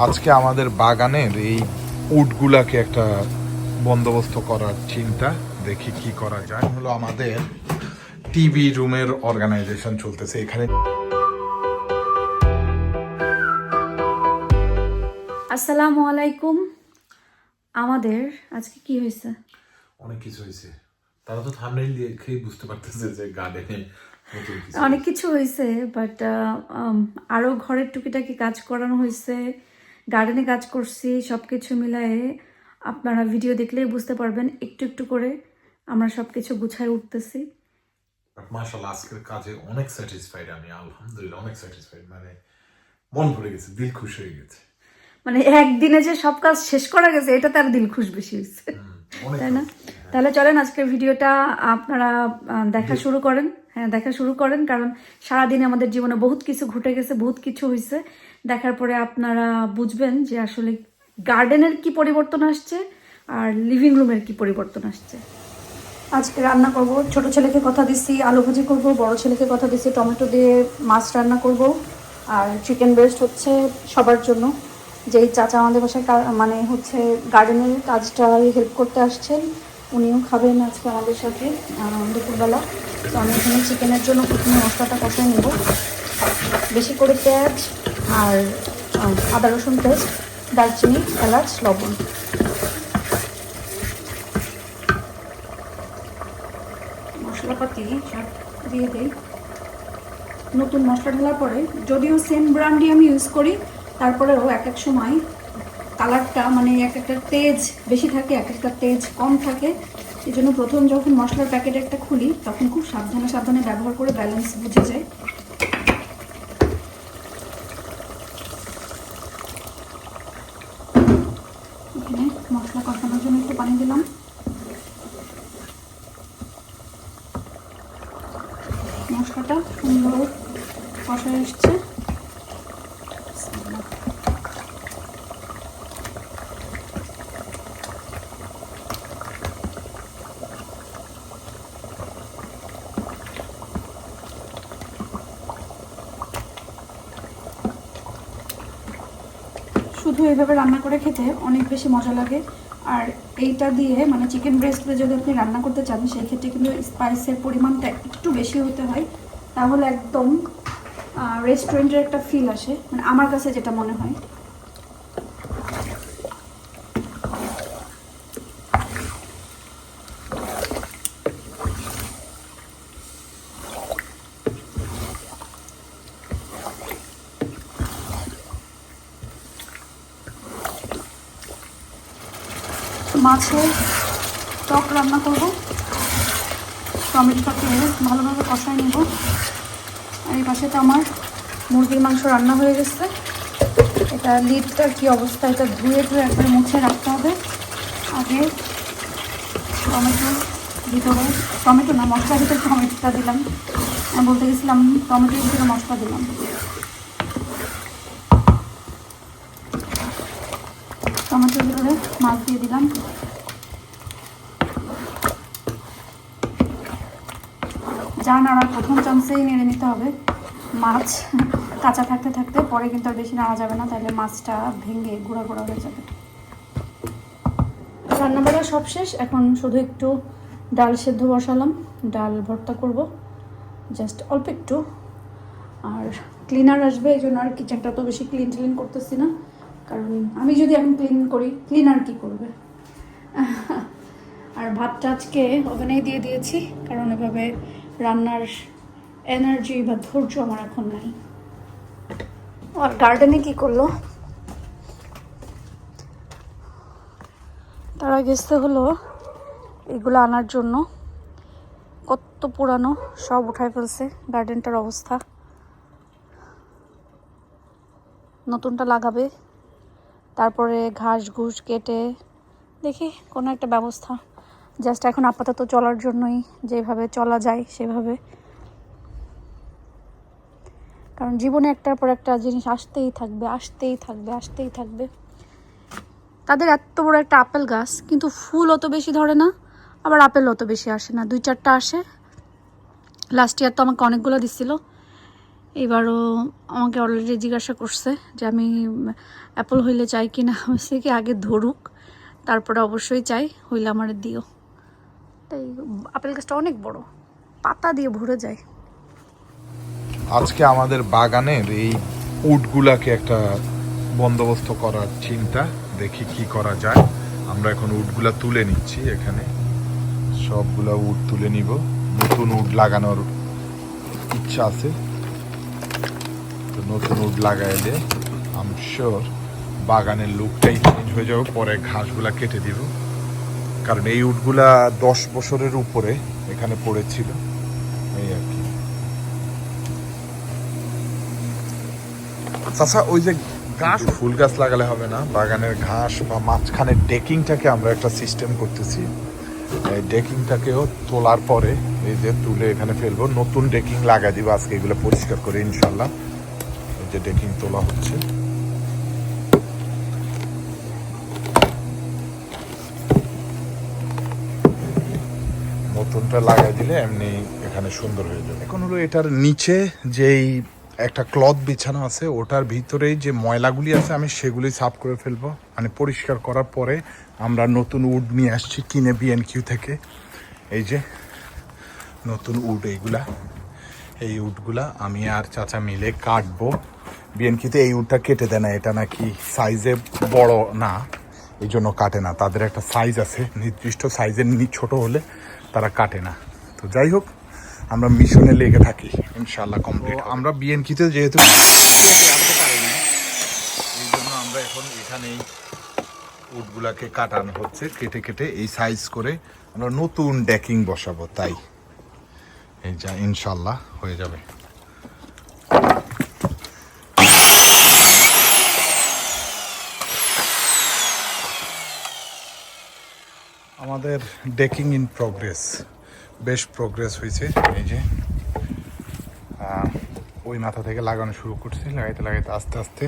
আজকে আমাদের বাগানের এই উটগুলাকে একটা বন্দোবস্ত করার চিন্তা, দেখি কি করা যায়। হলো আমাদের টিভি রুমের অর্গানাইজেশন চলতেছে এখানে। আসসালামু আলাইকুম। আমাদের আজকে কি হয়েছে? অনেক কিছু হয়েছে, তারা তো থাম্বনেইল দেখেই বুঝতে পারতেছে যে গার্ডেনে অনেক কিছু হয়েছে, বাট আরো ঘরের টুকিটাকি কাজ করানো হয়েছে, গার্ডেনে কাজ করছি, সবকিছু মিলায়ে আপনারা ভিডিও দেখলেই বুঝতে পারবেন একটু একটু করে আমরা সবকিছু গুছায় উঠতেছি। মাশাআল্লাহ আজকের কাজে অনেক স্যাটিসফাইড আমি, আলহামদুলিল্লাহ অনেক স্যাটিসফাইড, মানে মন ভরে গেছে, দিল খুশি হয়ে গেছে। মানে একদিনে যে সব কাজ শেষ করা গেছে এটা তার দিল খুশ বেশি হয়েছে, তাই না? তাহলে চলেন আজকের ভিডিওটা আপনারা দেখা শুরু করেন। হ্যাঁ, দেখা শুরু করেন, কারণ সারাদিনে আমাদের জীবনে বহুত কিছু ঘটে গেছে, বহুত কিছু হয়েছে। দেখার পরে আপনারা বুঝবেন যে আসলে গার্ডেনের কি পরিবর্তন আসছে আর লিভিং রুমের কি পরিবর্তন আসছে। আজকে রান্না করব, ছোট ছেলেকে কথা দিচ্ছি আলু ভাজি করব, বড় ছেলেকে কথা দিচ্ছি টমেটো দিয়ে মাছ রান্না করব, আর চিকেন ব্রেস্ট হচ্ছে সবার জন্য। যেই চাচা আমাদের বাসায় মানে হচ্ছে গার্ডেনের কাজটা হেল্প করতে আসছেন, উনিও খাবেন আজকে আমাদের সাথে দুপুরবেলা। তো আমি এখানে চিকেনের জন্য প্রথমে মশলাটা কষায় নেব, বেশি করে পেঁয়াজ আর আদা রসুন পেস্ট, দারচিনি, এলাচ, লবণ। মশলাপাতি সব দিয়ে দিই। নতুন মশলা ঢালার পরে যদিও সেম ব্র্যান্ডই আমি ইউজ করি, তারপরেও এক এক সময় কালারটা মানে এক একটা তেজ বেশি থাকে, এক একটা তেজ কম থাকে। এই জন্য প্রথম যখন মশলার প্যাকেট একটা খুলি তখন খুব সাবধানে সাবধানে ব্যবহার করে ব্যালেন্স বুঝে যায়। এখানে মশলা কষানোর জন্য একটু পানি দিলাম। মশলাটা সুন্দর কষা এসছে। শুধু এইভাবে রান্না করে খেতে অনেক বেশি মজা লাগে। আর এইটা দিয়ে মানে চিকেন ব্রেস্ট দিয়ে যদি আপনি রান্না করতে চান সেই ক্ষেত্রে কিন্তু স্পাইসের পরিমাণটা একটু বেশি হতে হয়, তাহলে একদম রেস্টুরেন্টের একটা ফিল আসে, মানে আমার কাছে যেটা মনে হয়। মাছের টক রান্না করব, টমেটোটা দিয়ে ভালোভাবে কষায় নেব। আর এই পাশে তো আমার মুরগির মাংস রান্না হয়ে গেছে। এটা লিডটার কি অবস্থা, এটা ধুয়ে একবারে মুছে রাখতে হবে। আগে টমেটো দিতে হবে, টমেটো না মশলার ভিতরে টমেটোটা দিলাম, আমি বলতে গেছিলাম টমেটোর ভিতরে মশলা দিলাম। টমেটোর ভিতরে মাছ দিয়ে দিলাম। যা নাড়ার প্রথম চান্সেই নেড়ে নিতে হবে। মাছ কাঁচা থাকতে থাকতে পরে কিন্তু আর বেশি নাড়া যাবে না, তাহলে মাছটা ভেঙে গুঁড়া গুঁড়া হয়ে যাবে। রান্নাবাড়া সব শেষ, এখন শুধু একটু ডাল সেদ্ধ বসালাম, ডাল ভর্তা করব জাস্ট অল্প একটু। আর ক্লিনার আসবে, এই জন্য আর কিচেনটা তো বেশি ক্লিন করতেছি না, কারণ আমি যদি এখন ক্লিন করি ক্লিনার কি করবে। আর ভাতটা আজকে ওভেনেই দিয়ে দিয়েছি, কারণ এভাবে রান্নার এনার্জি বা ধৈর্য আমার এখন নাই। আর গার্ডেনে কি করলো, তারা গেছে হলো এগুলো আনার জন্য। কত পুরানো, সব উঠায় ফেলছে। গার্ডেনটার অবস্থা, নতুনটা লাগাবে, তারপরে ঘাস ঘুষ কেটে দেখি কোনো একটা ব্যবস্থা। জাস্ট এখন আপাতত চলার জন্যই, যেভাবে চলা যায় সেভাবে, কারণ জীবনে একটার পর একটা জিনিস আসতেই থাকবে আসতেই থাকবে আসতেই থাকবে। তাদের এত বড় একটা আপেল গাছ, কিন্তু ফুল অত বেশি ধরে না, আবার আপেল অত বেশি আসে না, 2-4টা আসে। লাস্ট ইয়ার তো আমাকে অনেকগুলো দিচ্ছিল, এবারও আমাকে অলরেডি জিজ্ঞাসা করছে যে আমি অ্যাপল হইলে চাই কি না, হচ্ছে কি আগে ধরুক তারপরে অবশ্যই চাই, হইলে আমার দিও। তাই আপেল গাছটা অনেক বড়, পাতা দিয়ে ভরে যায়। আজকে আমাদের বাগানের এই উটগুলাকে একটা বন্দোবস্ত করার চিন্তা, দেখি কি করা যায়। আমরা এখন উটগুলা তুলে নিচ্ছি, এখানে সবগুলা উট তুলে নিব। নতুন উট লাগানোর ইচ্ছা আছে, তো নতুন উট লাগাইলে আমি শিওর বাগানের লুকটাই চেঞ্জ হয়ে যাবে। পরে ঘাসগুলা কেটে দিব, কারণ এই উটগুলা 10 বছরের উপরে এখানে পড়েছিল, এই আর কি। চাচা ওই যে গাছ, ফুল গাছ লাগালে হবে না, বাগানের ঘাস বা মাঝখানে ডেকিংটাকে আমরা একটা সিস্টেম করতেছি। এই ডেকিংটাকেও তোলার পরে এই যে তুলে এখানে ফেলবো, নতুন ডেকিং লাগাই দিব আজকে, এগুলো পরিষ্কার করে ইনশাল্লাহ। এই যে ডেকিং তোলা হচ্ছে, নতুনটা লাগাই দিলে এমনি এখানে সুন্দর হয়ে যাবে। এখন হলো এটার নিচে যেই একটা ক্লথ বিছানো আছে, ওটার ভিতরেই যে ময়লাগুলি আছে আমি সেগুলি সাফ করে ফেলবো, মানে পরিষ্কার করার পরে আমরা নতুন উড নিয়ে আসছি কিনে B&Q থেকে। এই যে নতুন উড, এই উডগুলা আমি আর চাচা মিলে কাটবো। B&Qতে এই উডটা কেটে দেয় না, এটা নাকি সাইজে বড় না, এই জন্য কাটে না। তাদের একটা সাইজ আছে, নির্দিষ্ট সাইজের ছোট হলে তারা কাটে না। তো যাই হোক, আমরা মিশনে লেগে থাকি, ইনশাল্লাহ কমপ্লিট। আমরা B&Qতে যেহেতু আনতে পারি না, এই জন্য আমরা এখন এখানেই উটগুলাকে কাটানো হচ্ছে, কেটে কেটে এই সাইজ করে আমরা নতুন ডেকিং বসাবো। তাই এই যা ইনশাল্লাহ হয়ে যাবে। আমাদের ডেকিং ইন প্রোগ্রেস, বেশ প্রোগ্রেস হয়েছে। এই যে ওই মাথা থেকে লাগানো শুরু করছি, লাগাইতে লাগাইতে আস্তে আস্তে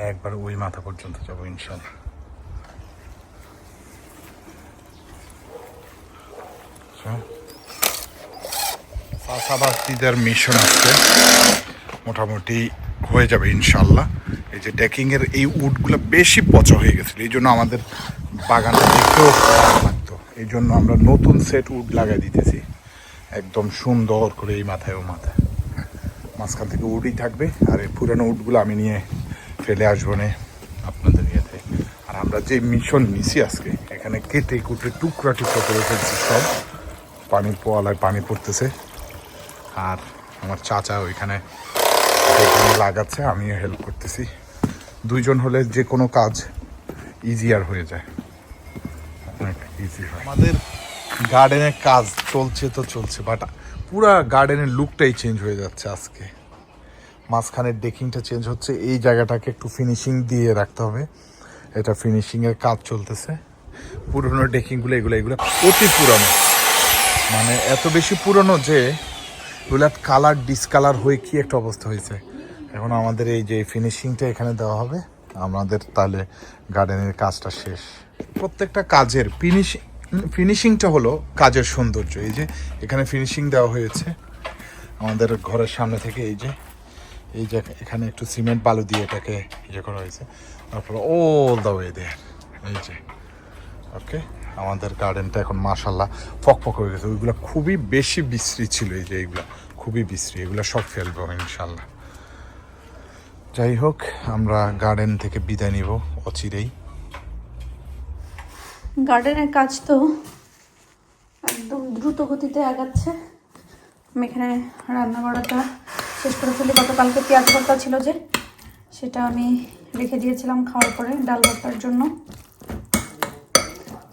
একবার ওই মাথা পর্যন্ত যাবো ইনশাল্লাহ। চাষাবাদীদের মিশন আসছে, মোটামুটি হয়ে যাবে ইনশাল্লাহ। এই যে ডেকিংয়ের এই উডগুলো বেশি পচা হয়ে গেছিলো, এই জন্য আমাদের বাগানটা দেখতেও লাগতো, এই জন্য আমরা নতুন সেট উড লাগাই দিতেছি একদম সুন্দর করে। এই মাথায় ও মাথায় মাঝখান থেকে উডই থাকবে, আর এই পুরানো উডগুলো আমি নিয়ে ফেলে আসবো না আপনাদের ইয়েতে। আর আমরা যে মিশন নিছি আজকে, এখানে কেটে কুটে টুকরা টুকরা করে ফেলছি সব, পানির পোয়ালায় পানি পড়তেছে। আর আমার চাচা ওইখানে লাগাচ্ছে, আমিও হেল্প করতেছি। দুইজন হলে যে কোনো কাজ ইজিয়ার হয়ে যায়, অনেক ইজি হয়। আমাদের গার্ডেনের কাজ চলছে তো চলছে, বাট পুরা গার্ডেনের লুকটাই চেঞ্জ হয়ে যাচ্ছে আজকে। মাঝখানের ডেকিংটা চেঞ্জ হচ্ছে, এই জায়গাটাকে একটু ফিনিশিং দিয়ে রাখতে হবে, এটা ফিনিশিংয়ের কাজ চলতেছে। পুরনো ডেকিংগুলো এগুলো অতি পুরানো, মানে এত বেশি পুরনো যে এগুলো কালার ডিসকালার হয়ে কি একটা অবস্থা হয়েছে। এখন আমাদের এই যে ফিনিশিংটা এখানে দেওয়া হবে, আমাদের তাহলে গার্ডেনের কাজটা শেষ। প্রত্যেকটা কাজের ফিনিশিংটা হলো কাজের সৌন্দর্য। এই যে এখানে ফিনিশিং দেওয়া হয়েছে আমাদের ঘরের সামনে থেকে, এই যে এখানে একটু সিমেন্ট বালু দিয়ে এটাকে ইয়ে করা হয়েছে, তারপরে অল দ্য ওয়ে দেয়ার। এই যে ওকে, আমাদের গার্ডেনটা এখন মাশাল্লাহ ফকফক হয়ে গেছে। ওইগুলো খুবই বেশি বিশ্রী ছিল, এই যে এইগুলো খুবই বিশ্রী, এগুলো সব ফেলবো ইনশাল্লাহ। যাই হোক, আমরা গার্ডেন থেকে বিদায় নিব অচিরেই। গার্ডেনের কাজ তো একদম দ্রুত গতিতে আগাচ্ছে। আমি এখানে রান্না বাড়াটা শেষ করে ফেলি। গতকালকে পেঁয়াজ ভর্তা ছিল যে, সেটা আমি রেখে দিয়েছিলাম খাওয়ার পরে ডাল ভর্তার জন্য।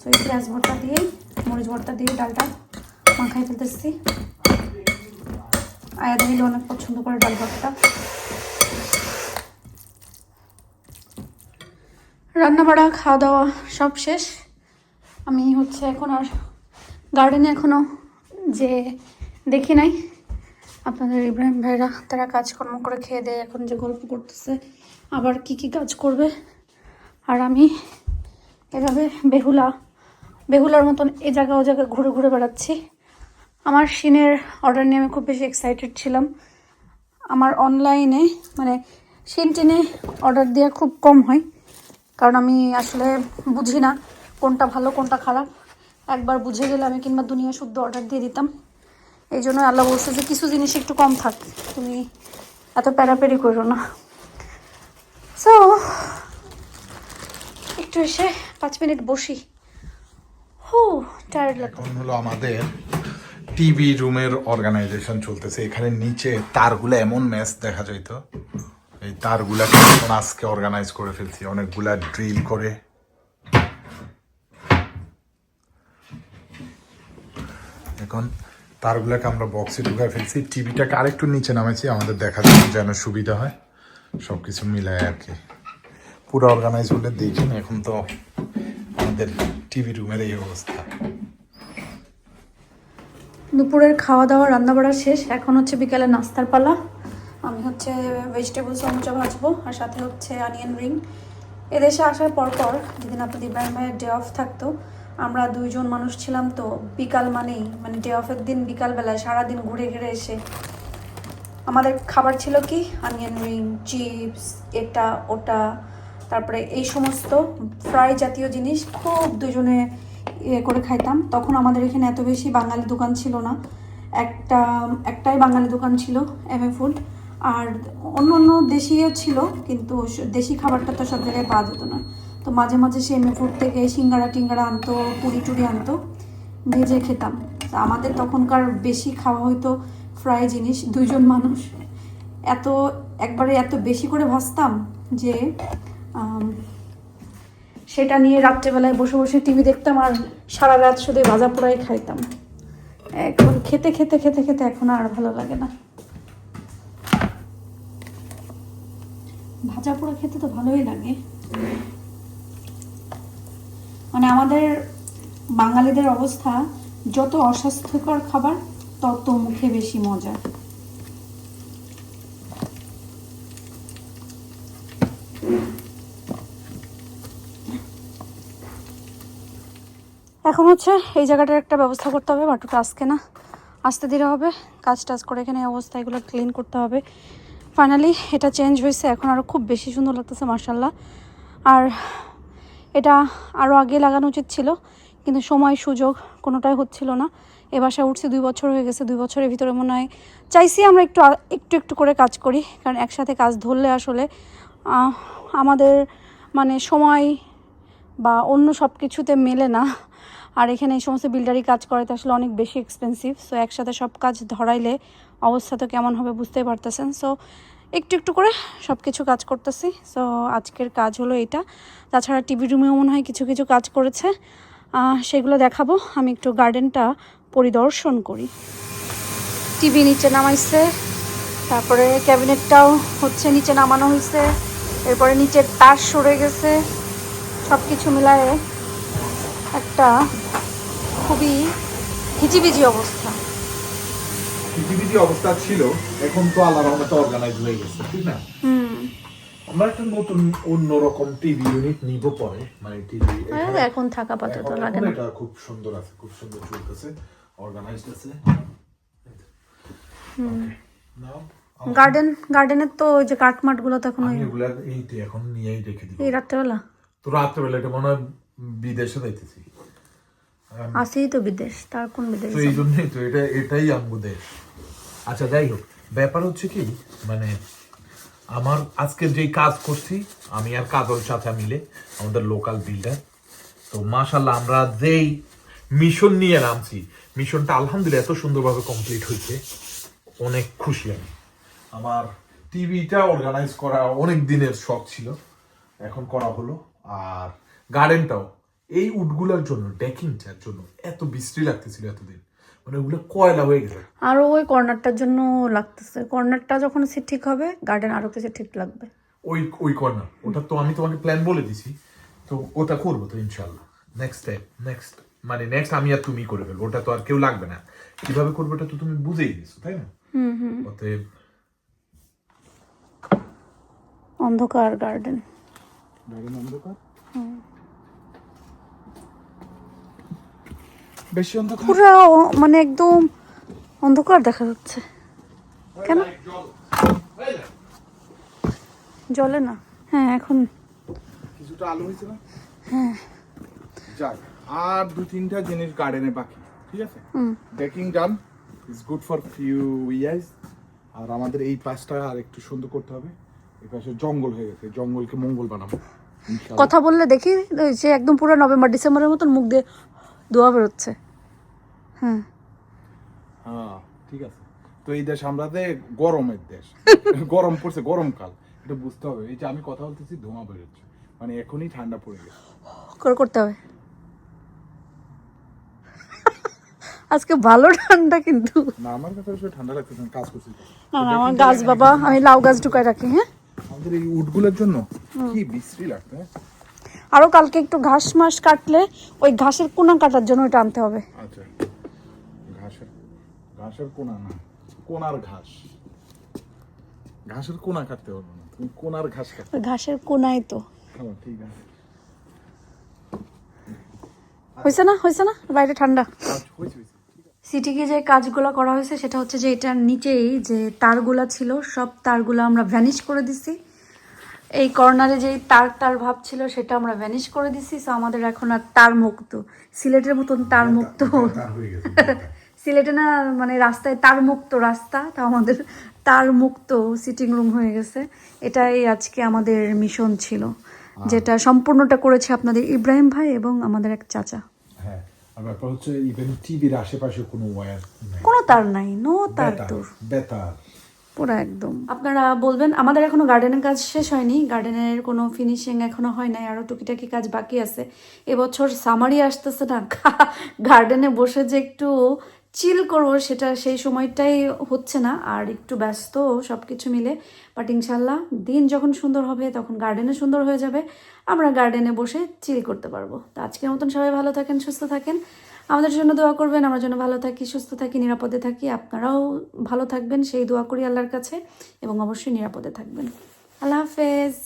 তো এই পেঁয়াজ ভর্তা দিয়েই, মরিচ ভর্তা দিয়ে ডালটা মাখাই ফেলতেছি। আয়াদা মিলে অনেক পছন্দ করে ডাল ভর্তা। রান্না বাড়া খাওয়া দাওয়া সব শেষ। আমি হচ্ছে এখন আর গার্ডেনে এখনও যে দেখি নাই। আপনাদের ইব্রাহিম ভাইরা তারা কাজকর্ম করে খেয়ে দেয়, এখন যে গল্প করতেছে আবার কি কি কাজ করবে। আর আমি এভাবে বেহুলার মতন এ জায়গা ও জায়গায় ঘুরে ঘুরে বেড়াচ্ছি। আমার শিনের অর্ডার নিয়ে আমি খুব বেশি এক্সাইটেড ছিলাম। আমার অনলাইনে মানে Shein-টিনে অর্ডার দেওয়া খুব কম হয়, কারণ আমি আসলে বুঝি না কোনটা ভালো কোনটা খারাপ। একবার বুঝে গেলে আমি কিংবা দুনিয়া শুদ্ধ অর্ডার দিয়ে দিতাম। এই জন্য আল্লাহ বলছে যে কিছু জিনিস একটু কম থাক, তুমি এত প্যারাপ্যারি করো না। সো একটু এসে 5 মিনিট বসি। টায়ার্ড লাগছে। এখন হলো আমাদের টিভি রুমের অর্গানাইজেশন চলতেছে। এখানে নিচে তারগুলো এমন ম্যাচ দেখা যাইতো, এই তারগুলাকে এখন আজকে অর্গানাইজ করে ফেলছি অনেকগুলা ড্রিল করে। এখন তারগুলাকে আমরা বক্সে ঢুকায় ফেলছি, টিভিটাকে আরেকটু নিচে নামাইছি আমাদের দেখার জন্য যেন সুবিধা হয়, সব কিছু মিলায় আর কি। পুরো অর্গানাইজ হলে দেখেন। এখন তো আমাদের টিভি রুমের এই অবস্থা। দুপুরের খাওয়া দাওয়া রান্না বাড়া শেষ, এখন হচ্ছে বিকালে নাস্তার পালা। আমি হচ্ছে ভেজিটেবল সমুচা ভাজবো, আর সাথে হচ্ছে অনিয়ন রিং। এদেশে আসার পর যেদিন আপনাদের ইব্রাহিম ভাইয়ের ডে অফ থাকতো, আমরা 2 জন মানুষ ছিলাম, তো বিকাল মানেই মানে ডে অফের দিন বিকালবেলায় সারাদিন ঘুরে ঘিরে এসে আমাদের খাবার ছিল কি অনিয়ন রিং, চিপস, এটা ওটা, তারপরে এই সমস্ত ফ্রাই জাতীয় জিনিস খুব দুজনে করে খাইতাম। তখন আমাদের এখানে এত বেশি বাঙালি দোকান ছিল না, একটাই বাঙালি দোকান ছিল এম এ ফুড, আর অন্য অন্য দেশিও ছিল, কিন্তু দেশি খাবারটা তো সব জায়গায় পাওয়া যেত না। তো মাঝে মাঝে সে এম এ ফুড থেকে সিঙ্গারা টিঙ্গারা আনতো, পুরি টুরি আনতো, ভেজে খেতাম। তো আমাদের তখনকার বেশি খাওয়া হয়তো ফ্রাই জিনিস, 2 জন মানুষ একবারে এত বেশি করে ভাজতাম যে সেটা নিয়ে রাত্রেবেলায় বসে বসে টিভি দেখতাম, আর সারা রাত শুধু ভাজা পোড়াই খাইতাম। এখন খেতে খেতে খেতে খেতে এখন আর ভালো লাগে না। ভাজা পোড়া খেতে তো ভালোই লাগে, মানে আমাদের বাঙালিদের অবস্থা, যত অস্বাস্থ্যকর খাবার তত মুখে বেশি মজা। এখন হচ্ছে এই জায়গাটার একটা ব্যবস্থা করতে হবে, বাটুটা আজকে না আস্তে ধীরে হবে, কাজ টাজ করে এখানে এই অবস্থা এগুলো ক্লিন করতে হবে। ফাইনালি এটা চেঞ্জ হয়েছে, এখন আরও খুব বেশি সুন্দর লাগতেছে মাশাআল্লাহ। আর এটা আরও আগে লাগানো উচিত ছিল, কিন্তু সময় সুযোগ কোনোটাই হচ্ছিল না। এ বাসায় উঠছি 2 বছর হয়ে গেছে, 2 বছরের ভিতরে মনে হয় চাইছি আমরা একটু একটু করে কাজ করি, কারণ একসাথে কাজ ধরলে আসলে আমাদের মানে সময় বা অন্য সব কিছুতে মেলে না। আর এখানে এই সমস্ত বিল্ডারি কাজ করাতে আসলে অনেক বেশি এক্সপেন্সিভ। সো একসাথে সব কাজ ধরাইলে অবস্থা তো কেমন হবে বুঝতেই পারতেছেন। সো একটু একটু করে সব কিছু কাজ করতেছি। সো আজকের কাজ হলো এটা। তাছাড়া টিভি রুমেও মনে হয় কিছু কিছু কাজ করেছে, সেগুলো দেখাবো। আমি একটু গার্ডেনটা পরিদর্শন করি। টিভি নিচে নামাইছে, তারপরে ক্যাবিনেটটাও হচ্ছে নিচে নামানো হয়েছে, এরপরে নিচের তার সরে গেছে, সব কিছু মিলায়ে একটা খুবই হিজিবিজি অবস্থা। হিজিবিজি অবস্থা ছিল, এখন তো আল্লাহর রহমতে অর্গানাইজ হয়ে গেছে, ঠিক না? আমরা একটা নতুন অন্যরকম টিভি ইউনিট নিব পরে, মানে টিভি এখন থাকা পাতত লাগে না। এটা খুব সুন্দর আছে, খুব সুন্দর চলতেছে, অর্গানাইজড আছে। নাও গার্ডেনের তো ওই যে কাঠমাট গুলো তো এখন এগুলা এইতে এখন নিয়েই রেখে দিব। এই রাত্রেবেলা তো রাত্রেবেলা এটা মনে হয় বিদেশে যাইতেছি, আসেই তো বিদেশ, তার কোন বিদেশ? তো এই জন্যই তো এটাই আমগো দেশ। আচ্ছা যাই হোক, ব্যাপার হচ্ছে কি, মানে আমার আজকে যেই কাজ করছি আমি আর কাজল চাচা মিলে, আমাদের লোকাল বিল্ডার, তো মাশাআল্লাহ আমরা যেই মিশন নিয়ে নামছি, মিশনটা আলহামদুলিল্লাহ এত সুন্দরভাবে কমপ্লিট হয়েছে, অনেক খুশি আমি। আমার টিভিটা অর্গানাইজ করা অনেক দিনের শখ ছিল, এখন করা হলো। আর গার্ডেনটাও এই উডগুলোর জন্য, ডেকিংটার জন্য এত বিশ্রী লাগতেছিল এতদিন, মানে ওগুলো কয়লা হয়ে গেছে। আর ওই কর্নারটার জন্য লাগতেছে, কর্নারটা যখন সে ঠিক হবে গার্ডেন আরো কিছু ঠিক লাগবে। ওই কর্নার, ওটা তো আমি তোমাকে প্ল্যান বলে দিছি, তো ওটা করবো তো ইনশাল্লাহ। নেক্সট আমি আর তুমি করে ফেলবো, ওটা তো আর কেউ লাগবে না। কিভাবে করবো ওটা তো তুমি বুঝেই দিছো, তাই না? অতএব অন্ধকার গার্ডেন অন্ধকার, বেশি অন্ধকার, পুরো মানে একদম অন্ধকার দেখা যাচ্ছে। কেন? জ্বলে না। হ্যাঁ এখন কিছুটা আলো হয়েছে না? যাক, আর 2-3টা জিনিস গার্ডেনে বাকি, ঠিক আছে? Decking done, is good for few years. আর আমাদের এই পাশটা আর একটু সুন্দর করতে হবে। এই পাশে জঙ্গল হয়ে গেছে, জঙ্গলকে মঙ্গল বানাবো ইনশাআল্লাহ। কথা বললে দেখি ওই যে একদম পুরো নভেম্বর ডিসেম্বরের মতন মুখ দিয়ে ধোয়া বেরোচ্ছে। হ্যাঁ ঠিক আছে। তো এই দেশ আমাদের গরমের দেশ, গরম পড়ছে, গরমকাল, এটা বুঝতে হবে। এই যে আমি কথা বলতেছি ধোঁয়া বেরোচ্ছে, মানে এখনই ঠান্ডা পড়ে গেছে, করতে হবে। আজকে ভালো ঠান্ডা কিন্তু না আমার কাছে আসলে ঠান্ডা লাগছে, কাজ করছি। না না আমার গাছ বাবা, আমি লাউ গাছ ঢুকায় রাখি। হ্যাঁ আমাদের এই উডগুলোর জন্য কি বিশ্রী লাগতো। আরো কালকে একটু ঘাস মাস কাটলে ওই ঘাসের কোনা কাটার জন্য ওইটা আনতে হবে। আচ্ছা, ঘাসের কোনা না, কোনার ঘাস, ঘাসের কোনা কাটতে হবে না, তুমি কোনার ঘাস কাটতে। ওই ঘাসের কোনায় তো ঠিক আছে। হয়েছে না বাইরে ঠান্ডা। হয়েছে। সিটিকে যে কাজগুলো করা হয়েছে সেটা হচ্ছে যে এটার নিচেই যে তারগুলা ছিল সব তারগুলো আমরা ভ্যানিশ করে দিছি। এই কর্নারে যে তার ভাব ছিল সেটা আমরা ভ্যানিশ করে দিছি। সো আমাদের এখন আর তার মুক্ত, সিলেটের মতন তার মুক্ত সিলেটে না, মানে রাস্তায় তার মুক্ত রাস্তা, তা আমাদের তার মুক্ত সিটিং রুম হয়ে গেছে। এটাই আজকে আমাদের মিশন ছিল, যেটা সম্পূর্ণটা করেছে আপনাদের ইব্রাহিম ভাই এবং আমাদের এক চাচা। হ্যাঁ, আর ব্যাপার হচ্ছে ইভেন টিভির আশেপাশে কোনো ওয়্যার নেই, কোনো তার নাই, নো তার তো বেতার পুরো একদম। আপনারা বলবেন আমাদের এখনো গার্ডেনের কাজ শেষ হয়নি, গার্ডেনের কোনো ফিনিশিং এখনো হয় নাই, আরো টুকিটাকি কাজ বাকি আছে। এবছর সামারি আসতেছে না, গার্ডেনে বসে যে একটু চিল করবো সেটা সেই সময়টাই হচ্ছে না, আর একটু ব্যস্ত সবকিছু মিলে। বাট ইনশাল্লাহ দিন যখন সুন্দর হবে তখন গার্ডেনে সুন্দর হয়ে যাবে, আমরা গার্ডেনে বসে চিল করতে পারবো। তো আজকের মতন সবাই ভালো থাকেন, সুস্থ থাকেন, আমাদের জন্য দোয়া করবেন, আমরা যেন ভালো থাকি, সুস্থ থাকি, নিরাপদে থাকি। আপনারাও ভালো থাকবেন সেই দোয়া করি আল্লাহর কাছে, এবং অবশ্যই নিরাপদে থাকবেন। আল্লাহ হাফেজ।